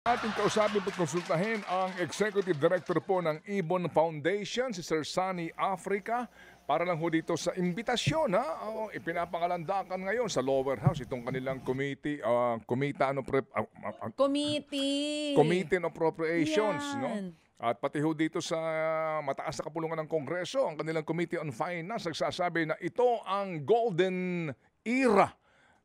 Ating kausapin at konsultahin ang Executive Director po ng Ibon Foundation, si Sir Sunny Africa, para lang ho dito sa imbitasyon ipinapangalandakan ngayon sa lower house itong kanilang Committee. Committee on Appropriations, no? Yan. At pati ho dito sa mataas na kapulungan ng Kongreso, ang kanilang Committee on Finance nagsasabi na ito ang golden era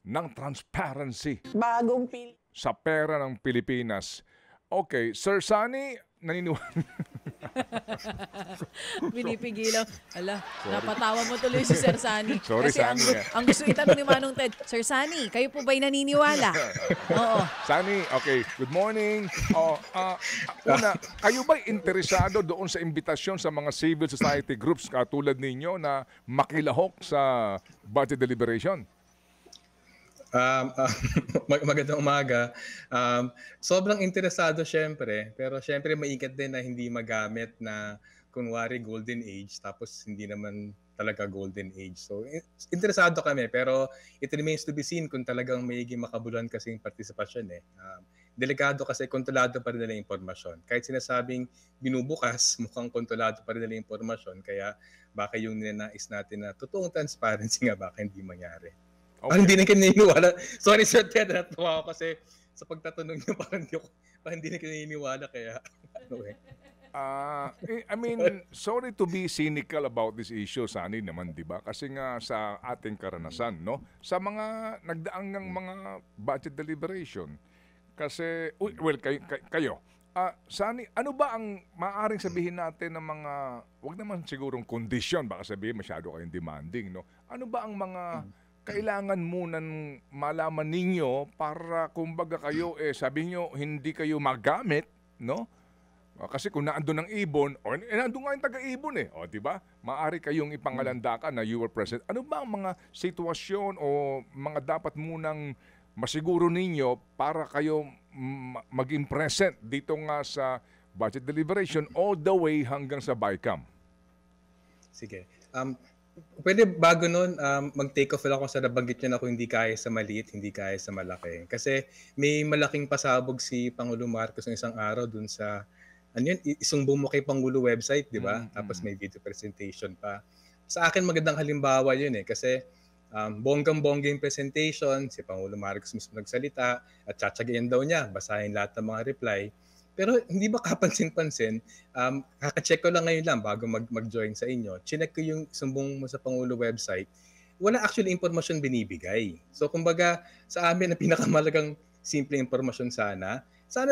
ng transparency Bagong sa pera ng Pilipinas. Okay, Sir Sunny, naniniwala. Pinipigilan. Ala, napatawa mo tuloy si Sir Sunny. Sorry, Kasi ang, Sunny, ang gusto itanong ni Manong Ted, Sir Sunny, kayo po ba'y naniniwala? Oo. Sunny, okay, good morning. Una, kayo ba'y interesado doon sa imbitasyon sa mga civil society groups katulad ninyo na makilahok sa budget deliberation? Magandang umaga. Sobrang interesado syempre, pero syempre maingat din na hindi magamit na kunwari golden age tapos hindi naman talaga golden age. So interesado kami pero it remains to be seen kung talagang maigi makabuluhan kasing partisipasyon . Delikado kasi kontrolado pa rin nila yung impormasyon. Kahit sinasabing binubukas, mukhang kontrolado pa rin nila yung impormasyon. Kaya baka yung ninanais natin na totoong transparency nga baka hindi mangyari. Okay. Hindi na kininiwala. Sorry Sir Ted, natuwa ako kasi sa pagtatanong niyo parang hindi na kininiwala kaya I mean, sorry to be cynical about this issue, Sunny naman, di ba? Kasi nga sa ating karanasan, no? Sa mga nagdaang ng mga budget deliberation, kasi, kayo, Sunny, ano ba ang maaaring sabihin natin ng mga, wag naman sigurong kondisyon, baka sabihin masyado kayong demanding, no? Ano ba ang mga kailangan munang malaman ninyo para kumbaga kayo, sabi nyo, hindi kayo magamit, no? Kasi kung naandun ang ibon, naandun nga yung taga-ibon o diba? Maaari kayong ipangalandakan na you were present. Ano ba ang mga sitwasyon o mga dapat munang masiguro ninyo para kayo maging present dito nga sa budget deliberation all the way hanggang sa BICAM? Sige. Pwede bago nun, mag-take off lang ako sa nabanggit niyo na kung hindi kaya sa maliit, hindi kaya sa malaki. Kasi may malaking pasabog si Pangulo Marcos ng isang araw dun sa isumbong mo kay Pangulo website, di ba? Tapos may video presentation pa. Sa akin magandang halimbawa yun kasi bonggang-bongga yung presentation, si Pangulo Marcos mismo nagsalita at tsatsagayin daw niya, basahin lahat ng mga reply. Pero hindi ba kapansin-pansin, kaka-check ko lang ngayon lang bago mag-join sa inyo, chinek ko yung sumbong mo sa Pangulo website, wala actually impormasyon binibigay. So kumbaga sa amin na pinakamalagang simple impormasyon sana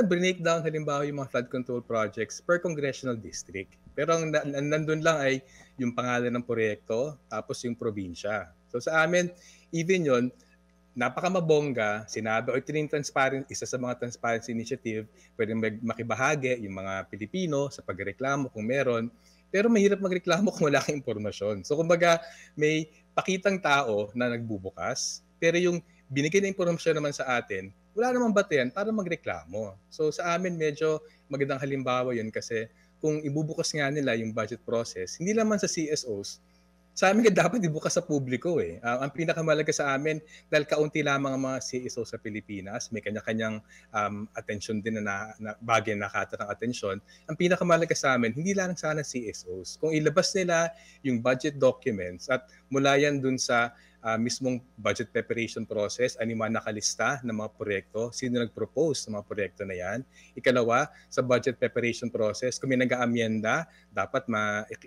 breakdown halimbawa yung mga flood control projects per congressional district. Pero ang nandun lang ay yung pangalan ng proyekto tapos yung probinsya. So sa amin, even yon napakamabongga, sinabi o isa sa mga transparency initiative, pwedeng makibahagi yung mga Pilipino sa pagreklamo kung meron, pero mahirap magreklamo kung wala kang impormasyon. So kumbaga, may pakitang tao na nagbubukas, pero yung binigay na impormasyon naman sa atin, wala namang batayan para magreklamo. So sa amin medyo magandang halimbawa yun kasi kung ibubukas nga nila yung budget process, hindi naman sa CSOs, sa amin dapat ibukas sa publiko ang pinakamalaga sa amin, dahil kaunti lamang ang mga CSO sa Pilipinas, may kanya-kanyang attention din na bagay na nakata ng atensyon. Ang pinakamalaga sa amin, hindi lang sana CSOs. Kung ilabas nila yung budget documents at mula yan dun sa mismong budget preparation process, ano yung mga nakalista ng mga proyekto, sino nag-propose ng mga proyekto na yan. Ikalawa, sa budget preparation process, kung may nag-aamyenda, dapat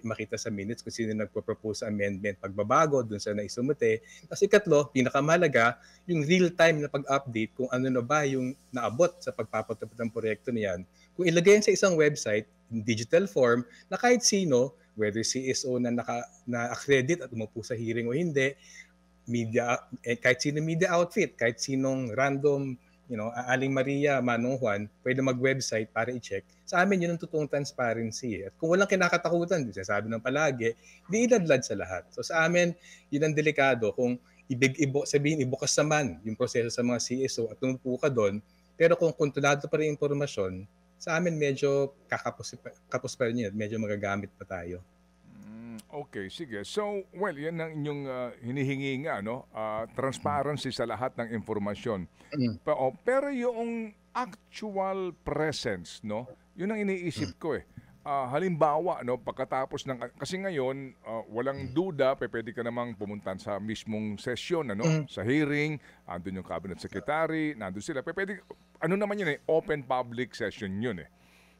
makita sa minutes kung sino nagpo-propose sa amendment, pagbabago dun sa naisumite. Tapos ikatlo, pinakamahalaga, yung real-time na pag-update kung ano na ba yung naabot sa pagpapatupad ng proyekto na yan. Kung ilagay yan sa isang website, in digital form, na kahit sino, whether CSO na na-accredit at umupo sa hearing o hindi, media, kahit sino media outfit, kahit sinong random, Aling Maria, Manong Juan, pwede mag-website para i-check. Sa amin, yun ang totoong transparency. At kung walang kinakatakutan, sasabi ng palagi, di iladlad sa lahat. So sa amin, yun ang delikado. Kung sabihin, ibukas naman yung proseso sa mga CSO at tumupo ka doon, pero kung kontrolado pa rin impormasyon, sa amin medyo kapos pa rin yun at medyo magagamit pa tayo. Okay, sige. So, yan ang inyong hinihingi nga, no? Transparency sa lahat ng impormasyon. Pero yung actual presence, no? Yun ang iniisip ko eh. Halimbawa, no, pagkatapos ng kasi ngayon walang duda, pwede ka namang pumunta sa mismong session, ano, sa hearing, andun yung cabinet secretary, nandun sila. Pwede ano naman yun eh, open public session yun eh.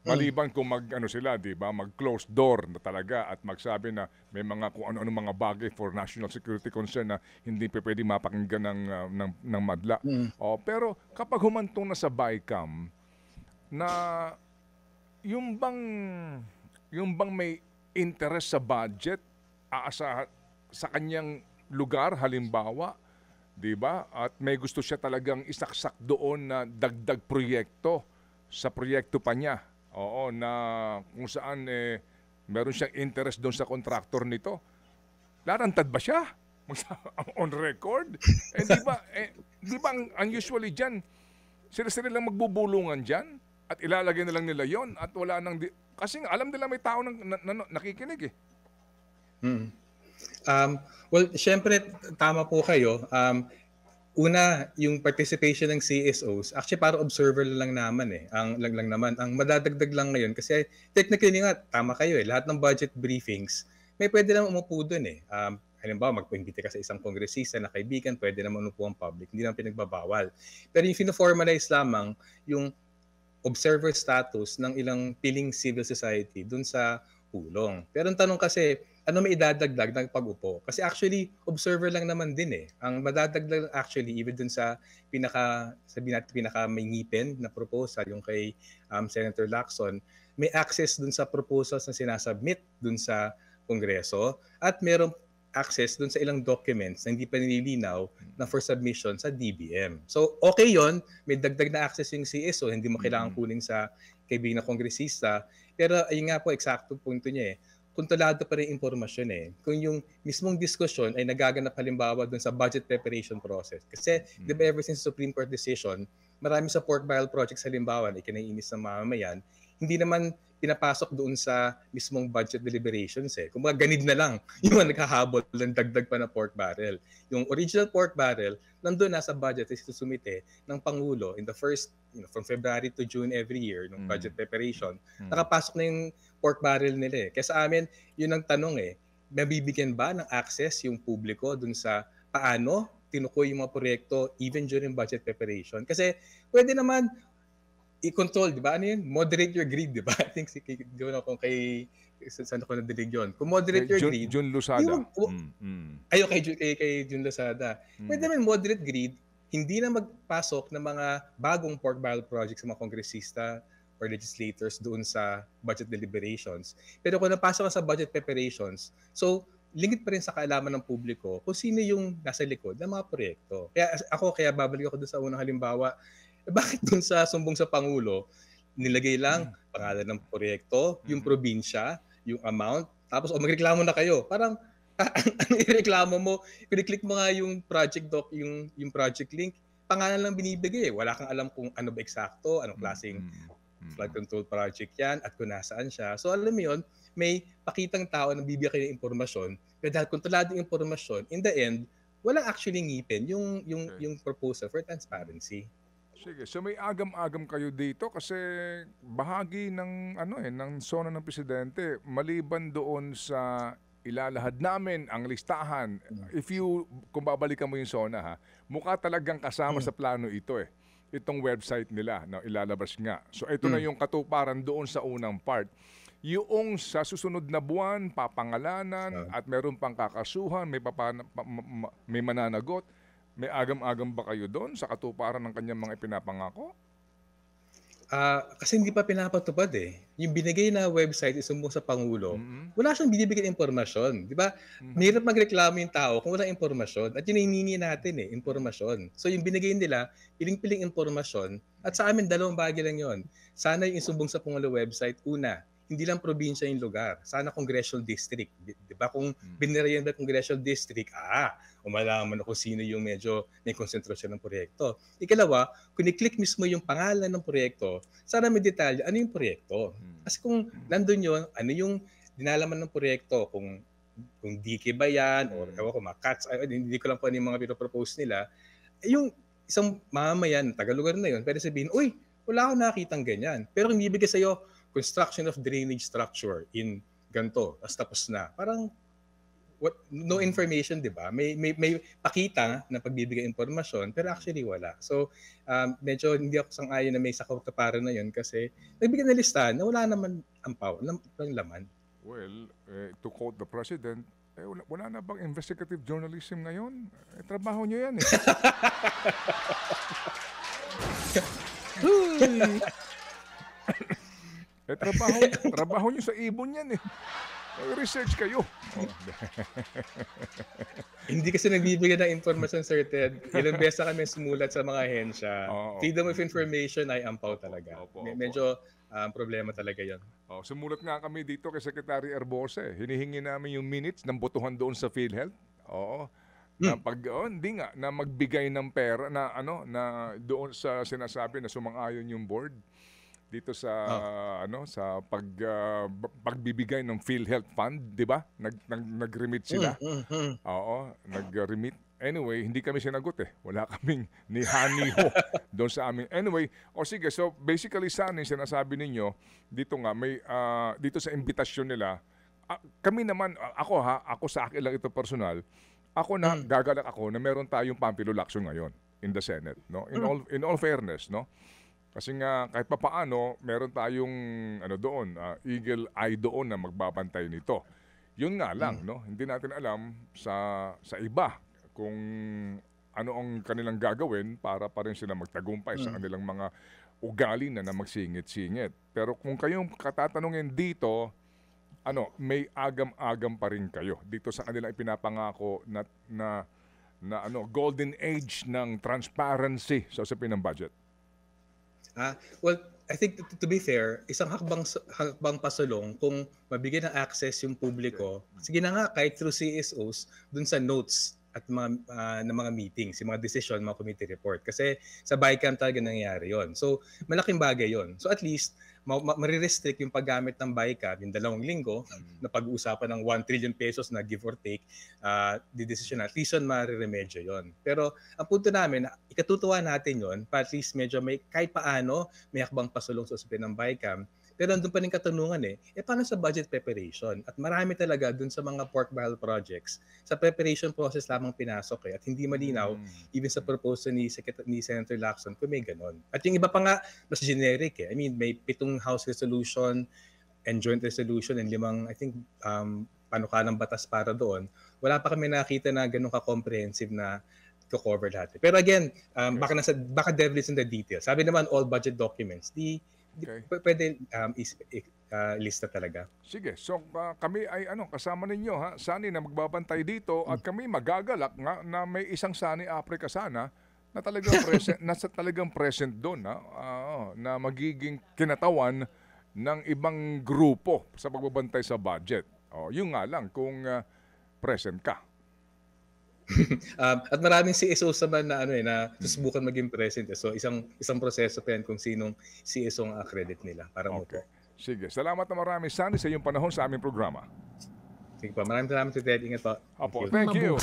Maliban kung ano sila, 'di ba, mag-close door na talaga at magsabi na may mga kung ano-ano mga bagay for national security concern na hindi pwede mapakinggan ng madla. Pero kapag humantong na sa BICAM na yung bang may interest sa budget sa kanyang lugar halimbawa, 'di ba? At may gusto siya talagang isaksak doon na dagdag proyekto sa proyekto pa niya. Oo, na kung saan meron siyang interest doon sa contractor nito. Larantad ba siya? On record? Di ba ang usually diyan, sila lang magbubulungan diyan at ilalagay na lang nila 'yon at wala nang kasi alam nila may tao nang nakikinig eh. Well, syempre tama po kayo. Una, yung participation ng CSOs, actually para observer lang naman eh. Ang lang naman, ang madadagdag lang ngayon kasi technically nga tama kayo eh. Lahat ng budget briefings, may pwede naman umupo doon eh. Halimbawa, magpa-imbita ka sa isang kongresista na kaibigan, pwede naman umupo ang public, hindi naman pinagbabawal. Pero yung fino-formalize lamang yung observer status ng ilang piling civil society doon sa pulong. Pero ang tanong kasi, ano may idadagdag ng pag-upo? Kasi actually, observer lang naman din eh. Ang madadagdag actually, even dun sa pinaka may ngipin na proposal, yung kay Senator Lacson, may access dun sa proposals na sinasubmit dun sa Kongreso at merong access dun sa ilang documents na hindi pa nililinaw na for submission sa DBM. So, okay yon, may dagdag na access yung CSO, hindi mo kailangan kunin sa kaibigan na kongresista. Pero ayun nga po, eksakto punto niya eh. Kontrolado pa rin impormasyon eh. Kung yung mismong diskusyon ay nagaganap halimbawa dun sa budget preparation process. Kasi, di ba ever since Supreme Court decision, marami sa pork barrel projects halimbawa na ikinaiinis ng mamamayan, hindi naman pinapasok doon sa mismong budget deliberations eh. Kung mga ganid na lang yung naghahabol ng dagdag pa na pork barrel. Yung original pork barrel, nandun nasa budget is susumite ng Pangulo in the first, from February to June every year, ng budget preparation, nakapasok na yung pork barrel nila eh. Kaya sa amin, yun ang tanong eh, mabibigyan ba ng access yung publiko dun sa paano tinukoy yung mga proyekto even during budget preparation? Kasi pwede naman i-control, di ba? Ano yun? Moderate your greed, di ba? I think gawin ako kay saan ako nadilig yun. Kung moderate your greed, Jun Lusada. Kay Jun Lusada. Pwede naman moderate greed, hindi na magpasok ng mga bagong pork barrel projects sa mga kongresista or legislators doon sa budget deliberations. Pero kung napasok ka sa budget preparations, so lingid pa rin sa kaalaman ng publiko kung sino yung nasa likod ng mga proyekto. Kaya babalik ako doon sa unang halimbawa, bakit doon sa sumbong sa Pangulo, nilagay lang pangalan ng proyekto, yung probinsya, yung amount, tapos magreklamo na kayo. Parang, ano ireklamo mo? Kung-click mo nga yung project doc, yung project link, pangalan lang binibigay. Wala kang alam kung ano ba eksakto, anong klaseng flood control project yan, at kung nasaan siya. So alam mo yun, may pakitang tao na bibigyan kayo ng impormasyon, pero dahil kontrolado yung impormasyon, in the end, walang actually ngipin yung proposal for transparency. Sige, so may agam-agam kayo dito kasi bahagi ng ng sona ng presidente maliban doon sa ilalahad namin ang listahan. Kung babalikan mo yung sona ha, mukha talagang kasama sa plano ito eh. Itong website nila na ilalabas nga. So ito na yung katuparan doon sa unang part. Yung sa susunod na buwan, papangalanan at meron pang kakasuhan, may mananagot. May agam-agam ba kayo doon sa katuparan ng kanyang mga ipinapangako? Kasi hindi pa pinapatupad eh. Yung binigay na website isumbong sa Pangulo, wala siyang binibigyan impormasyon. Di ba? Mahirap magreklamo yung tao kung walang impormasyon. At yun hinihingi natin eh, impormasyon. So yung binigay nila, piling-piling impormasyon. At sa amin, dalawang bagay lang yon. Sana yung isumbong sa Pangulo website, una, hindi lang probinsya yung lugar. Sana congressional district. Di ba? Kung binirayan ba congressional district, umalaman ako sino yung medyo may konsentrasyon ng proyekto. Ikalawa, kung i-click mismo yung pangalan ng proyekto, sana may detalye, ano yung proyekto? Kasi kung nandun yun, ano yung dinalaman ng proyekto, kung DK ba yan, or ewan ko, mga cuts, hindi ko lang po ano yung mga pinopropose nila, yung isang mamamayan, tagalugar na yun, pwede sabihin, uy, Wala akong nakitang ganyan. Pero kung bibigay sa'yo, construction of drainage structure in ganito, tapos na. Parang no information, di ba? May pakita na pagbibigay impormasyon, pero actually wala. So, medyo hindi ako sang-ayon na may sakop-kapara na yun kasi nagbigay na listahan na wala naman ampaw, walang laman. Well, to quote the president, wala na bang investigative journalism ngayon? Trabaho nyo yan eh. Trabaho nyo sa ibon yan eh. Research kayo. Hindi kasi nagbibigay ng informasyon, Sir Ted. Ilang beses kami sumulat sa mga ahensya. Freedom of information ay ampaw talaga. Medyo problema talaga yan. Sumulat nga kami dito kay Secretary Erbose. Hinihingi namin yung minutes ng botohan doon sa PhilHealth. Na hindi nga na magbigay ng pera na na doon sa sinasabi na sumang-ayon yung board dito sa sa pagbibigay ng PhilHealth Fund, 'di ba? Nag-remit sila. Nag-remit. Anyway, hindi kami sinagot eh. Wala kaming ni Haniho doon sa amin. Anyway, sige, so basically sana sinasabi ninyo dito nga may dito sa imbitasyon nila, kami naman ako sa akin lang ito personal. Ako na gagalak ako na meron tayong Pampilo Lacson ngayon in the Senate, no? In all fairness, no? Kasi nga kahit papaano meron tayong doon, eagle eye doon na magbabantay nito. Yun nga lang, no? Hindi natin alam sa iba kung ano ang kanilang gagawin para pa rin sila magtagumpay sa kanilang mga ugali na magsingit-singit. Pero kung kayong katatanungin dito, may agam-agam pa rin kayo dito sa kanilang ipinapangako na golden age ng transparency sa usapin ng budget. Well, I think to be fair, isang hakbang pasulong kung mabigyan ng access yung publiko. Sige na nga, kahit through CSOs, dun sa notes at mga meetings, yung mga decision, mga committee report. Kasi sa BICAM talaga nangyayari yon. So, malaking bagay yon. So, at least, marirestrict yung paggamit ng BICAM yung 2 linggo na pag-uusapan ng 1 trillion pesos na give or take, decision at least yun mariremedyo yon. Pero ang punto namin, ikatutuwa natin yon, at least medyo may kahit paano may hakbang pasulong sa usapin ng BICAM. Pero andun pa rin katanungan paano sa budget preparation? At marami talaga dun sa mga pork barrel projects, sa preparation process lamang pinasok at hindi malinaw even sa proposal ni Senator Lacson kung may ganon. At yung iba pa nga, mas generic I mean, may 7 House resolution and joint resolution and 5, I think, panukalang batas para doon. Wala pa kami nakita na ganun ka-comprehensive na to-cover lahat. Pero again, baka devil is in the details. Sabi naman, all budget documents, pwede lista talaga. Sige, so kami ay kasama ninyo ha, sani na magbabantay dito at kami magagalak nga na may isang sani Africa sana na talagang present talagang present doon na magiging kinatawan ng ibang grupo sa pagbabantay sa budget. Yung nga lang kung present ka. At maraming CSO naman na susubukan maging present. So isang proseso pa yan kung sinong CSO ang accredit nila para mo po. Sige, salamat na marami Sani sa iyong panahon sa aming programa. Sige po, maraming salamat si Ted. Ingat po. Thank you.